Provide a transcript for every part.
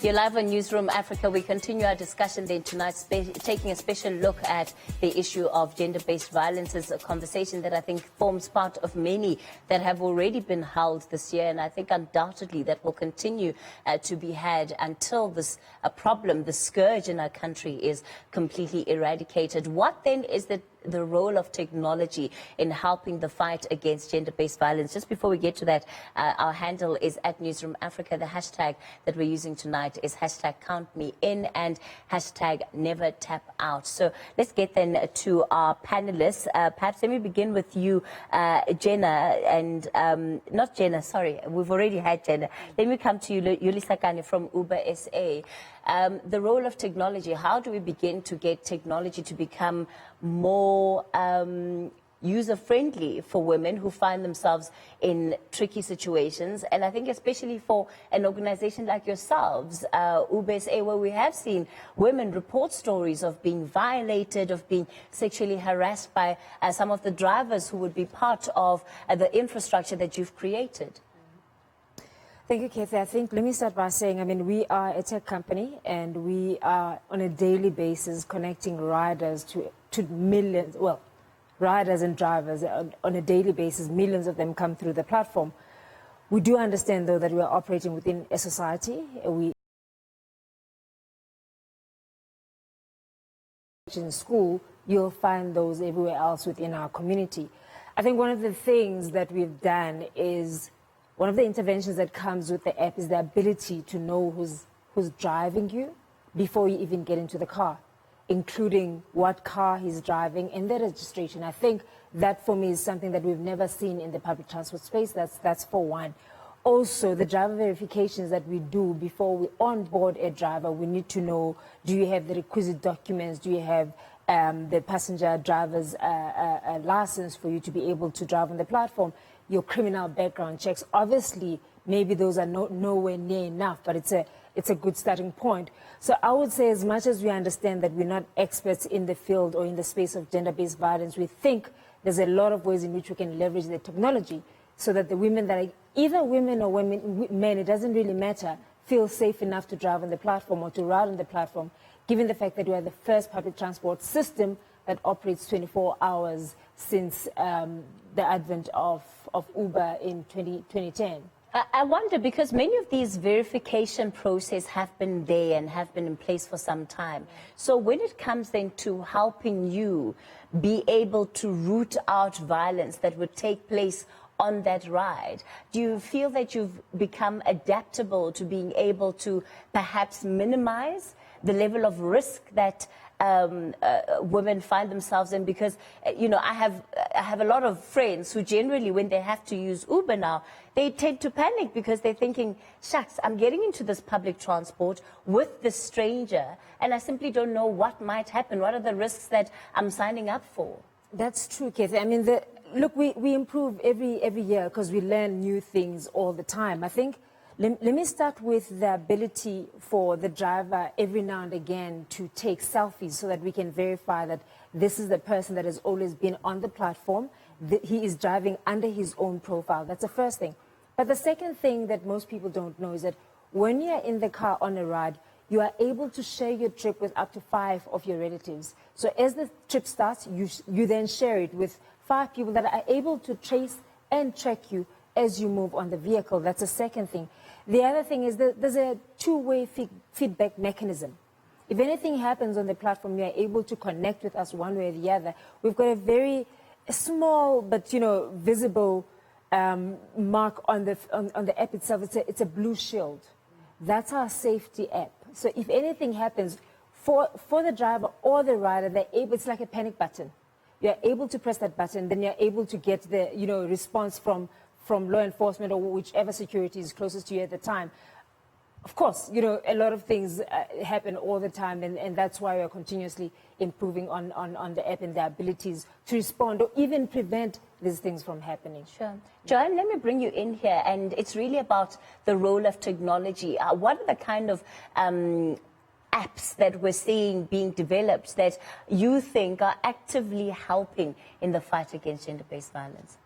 You're live on Newsroom Africa. We continue our discussion then tonight, taking a special look at the issue of gender-based violence. It's a conversation that I think forms part of many that have already been held this year, and I think undoubtedly that will continue to be had until this problem, the scourge in our country, is completely eradicated. What then is the role of technology in helping the fight against gender-based violence? Just before we get to that, our handle is at Newsroom Africa. The hashtag that we're using tonight is hashtag count me in and hashtag never tap out. So let's get then to our panelists. Perhaps let me begin with you, Jenna, and not Jenna, sorry, we've already had Jenna. Let me come to you, Yulisakane from Uber SA. The role of technology, how do we begin to get technology to become more user-friendly for women who find themselves in tricky situations? And I think especially for an organization like yourselves, Uber SA, where we have seen women report stories of being violated, of being sexually harassed by some of the drivers who would be part of the infrastructure that you've created. Thank you, Cathy. I think, let me start by saying, I mean, we are a tech company and we are on a daily basis connecting riders to millions, well, riders and drivers on a daily basis. Millions of them come through the platform. We do understand, though, that we are operating within a society. In school, you'll find those everywhere else within our community. I think one of the things that we've done is, one of the interventions that comes with the app is the ability to know who's driving you before you even get into the car, including what car he's driving and the registration. I think that for me is something that we've never seen in the public transport space. That's for one. Also, the driver verifications that we do before we onboard a driver, we need to know, do you have the requisite documents? Do you have the passenger driver's license for you to be able to drive on the platform? Your criminal background checks. Obviously, maybe those are nowhere near enough, but it's a good starting point. So I would say, as much as we understand that we're not experts in the field or in the space of gender-based violence, we think there's a lot of ways in which we can leverage the technology so that the women that are either women or men, it doesn't really matter, feel safe enough to drive on the platform or to ride on the platform, given the fact that we are the first public transport system that operates 24 hours since the advent of Uber in 2010. I wonder, because many of these verification processes have been there and have been in place for some time. So when it comes then to helping you be able to root out violence that would take place on that ride, do you feel that you've become adaptable to being able to perhaps minimize the level of risk that women find themselves in? Because, you know, I have a lot of friends who generally, when they have to use Uber now, they tend to panic because they're thinking, shucks, I'm getting into this public transport with this stranger and I simply don't know what might happen. What are the risks that I'm signing up for? That's true, Cathy. I mean, look, we improve every year because we learn new things all the time. I think, let me start with the ability for the driver every now and again to take selfies so that we can verify that this is the person that has always been on the platform. He is driving under his own profile. That's the first thing. But the second thing that most people don't know is that when you're in the car on a ride, you are able to share your trip with up to 5 of your relatives. So as the trip starts, you then share it with 5 people that are able to trace and track you as you move on the vehicle. That's the second thing. The other thing is that there's a two-way feedback mechanism. If anything happens on the platform, you are able to connect with us one way or the other. We've got a very small but, you know, visible mark on the app itself. It's a blue shield. That's our safety app. So if anything happens for the driver or the rider, they're able, it's like a panic button. You're able to press that button, then you're able to get the, you know, response from law enforcement or whichever security is closest to you at the time. Of course, you know, a lot of things happen all the time, and that's why we're continuously improving on the app and the abilities to respond or even prevent these things from happening. Sure. Joanne, let me bring you in here, and it's really about the role of technology. What are the kind of apps that we're seeing being developed that you think are actively helping in the fight against gender-based violence?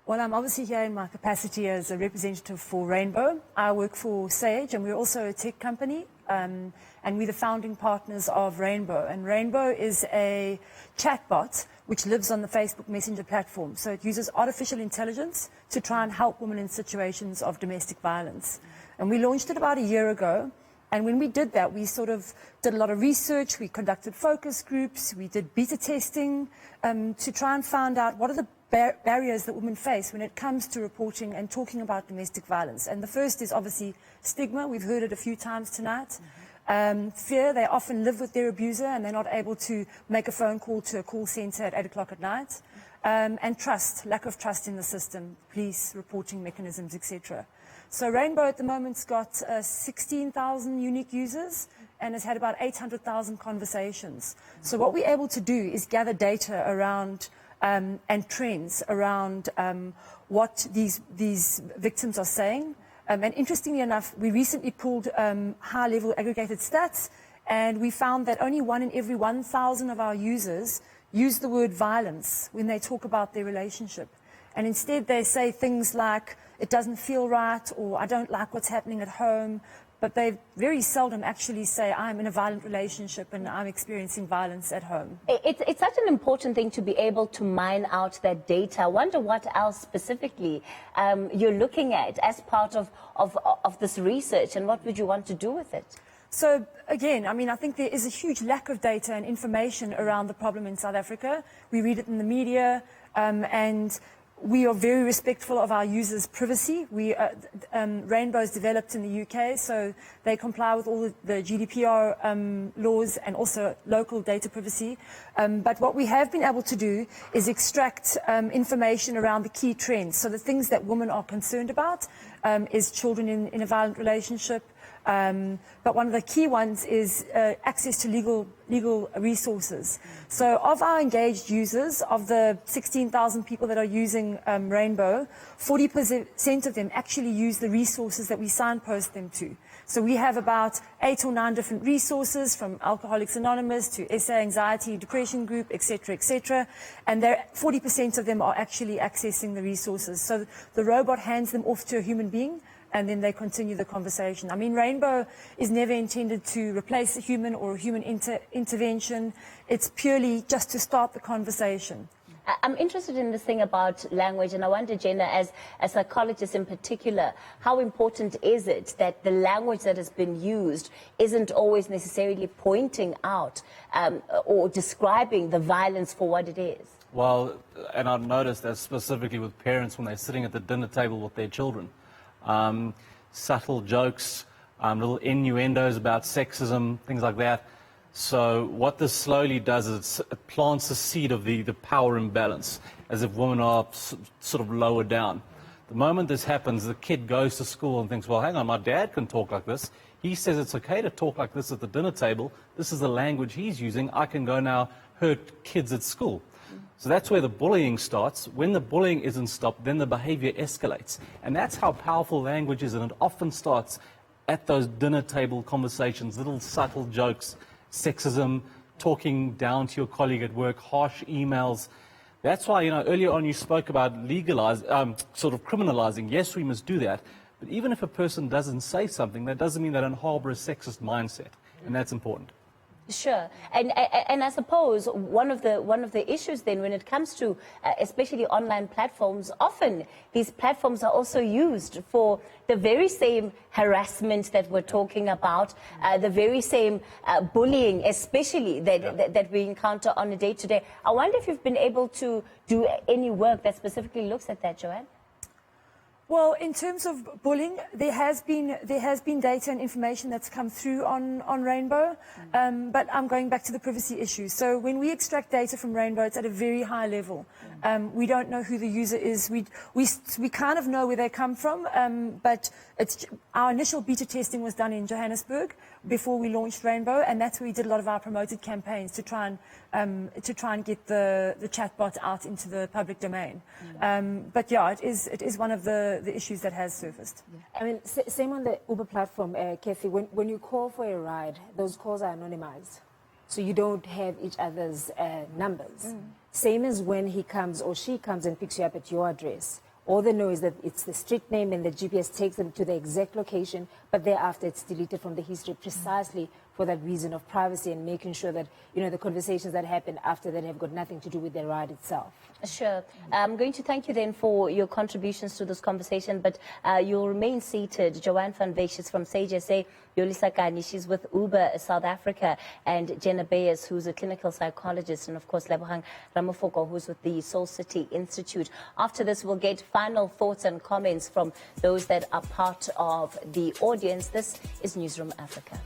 Well, I'm obviously here in my capacity as a representative for Rainbow. I work for Sage, and we're also a tech company. and we're the founding partners of Rainbow. And Rainbow is a chatbot which lives on the Facebook Messenger platform. So it uses artificial intelligence to try and help women in situations of domestic violence. And we launched it about a year ago. And when we did that, we sort of did a lot of research. We conducted focus groups. We did beta testing to try and find out what are the barriers that women face when it comes to reporting and talking about domestic violence. And the first is obviously stigma. We've heard it a few times tonight. Fear. They often live with their abuser and they're not able to make a phone call to a call center at 8 o'clock at night. And trust, lack of trust in the system, police reporting mechanisms, etc. So Rainbow at the moment's got 16,000 unique users and has had about 800,000 conversations. So what we're able to do is gather data around and trends around what these victims are saying. And interestingly enough, we recently pulled high-level aggregated stats, and we found that only 1 in every 1,000 of our users use the word violence when they talk about their relationship. And instead they say things like, it doesn't feel right, or I don't like what's happening at home. But they very seldom actually say, I'm in a violent relationship and I'm experiencing violence at home. It's such an important thing to be able to mine out that data. I wonder what else specifically you're looking at as part of this research, and what would you want to do with it? So again, I mean, I think there is a huge lack of data and information around the problem in South Africa. We read it in the media, and we are very respectful of our users' privacy. Rainbow is developed in the UK, so they comply with all the GDPR laws and also local data privacy. But what we have been able to do is extract information around the key trends. So the things that women are concerned about is children in a violent relationship. But one of the key ones is access to legal resources. So of our engaged users, of the 16,000 people that are using Rainbow, 40% of them actually use the resources that we signpost them to. So we have about 8 or 9 different resources, from Alcoholics Anonymous to SA Anxiety Depression Group, etc., etc. And 40% of them are actually accessing the resources. So the robot hands them off to a human being, and then they continue the conversation. I mean, Rainbow is never intended to replace a human or a human intervention. It's purely just to start the conversation. I'm interested in this thing about language, and I wonder, Jenna, as a psychologist in particular, how important is it that the language that has been used isn't always necessarily pointing out or describing the violence for what it is? Well, and I've noticed that specifically with parents when they're sitting at the dinner table with their children. Subtle jokes, little innuendos about sexism, things like that. So what this slowly does is it plants a seed of the power imbalance, as if women are sort of lower down. The moment this happens, the kid goes to school and thinks, well, hang on, my dad can talk like this. He says it's okay to talk like this at the dinner table. This is the language he's using. I can go now hurt kids at school. So that's where the bullying starts. When the bullying isn't stopped, then the behavior escalates. And that's how powerful language is, and it often starts at those dinner table conversations, little subtle jokes, sexism, talking down to your colleague at work, harsh emails. That's why, earlier on you spoke about sort of criminalizing. Yes, we must do that. But even if a person doesn't say something, that doesn't mean they don't harbor a sexist mindset. And that's important. Sure, and I suppose one of the issues then when it comes to especially online platforms, often these platforms are also used for the very same harassment that we're talking about, the very same bullying, especially that we encounter on a day-to-day. I wonder if you've been able to do any work that specifically looks at that, Joanne? Well, in terms of bullying, there has been data and information that's come through on Rainbow, but I'm going back to the privacy issue. So when we extract data from Rainbow, it's at a very high level. We don't know who the user is. We kind of know where they come from, but our initial beta testing was done in Johannesburg before we launched Rainbow, and that's where we did a lot of our promoted campaigns to try and get the chatbot out into the public domain. But yeah, it is one of the issues that has surfaced. I mean, same on the Uber platform, Cathy. When you call for a ride, those calls are anonymized, so you don't have each other's numbers. Same as when he comes or she comes and picks you up at your address. All they know is that it's the street name and the GPS takes them to the exact location, but thereafter it's deleted from the history precisely for that reason of privacy and making sure that, the conversations that happen after that have got nothing to do with the ride itself. Sure. I'm going to thank you then for your contributions to this conversation, but you'll remain seated. Joanne van Wyk is from Sage SA, Yolisa Kani, she's with Uber South Africa, and Jenna Bayes, who's a clinical psychologist, and of course Lebohang Ramofoko, who's with the Soul City Institute. After this, we'll get final thoughts and comments from those that are part of the audience. This is Newsroom Africa.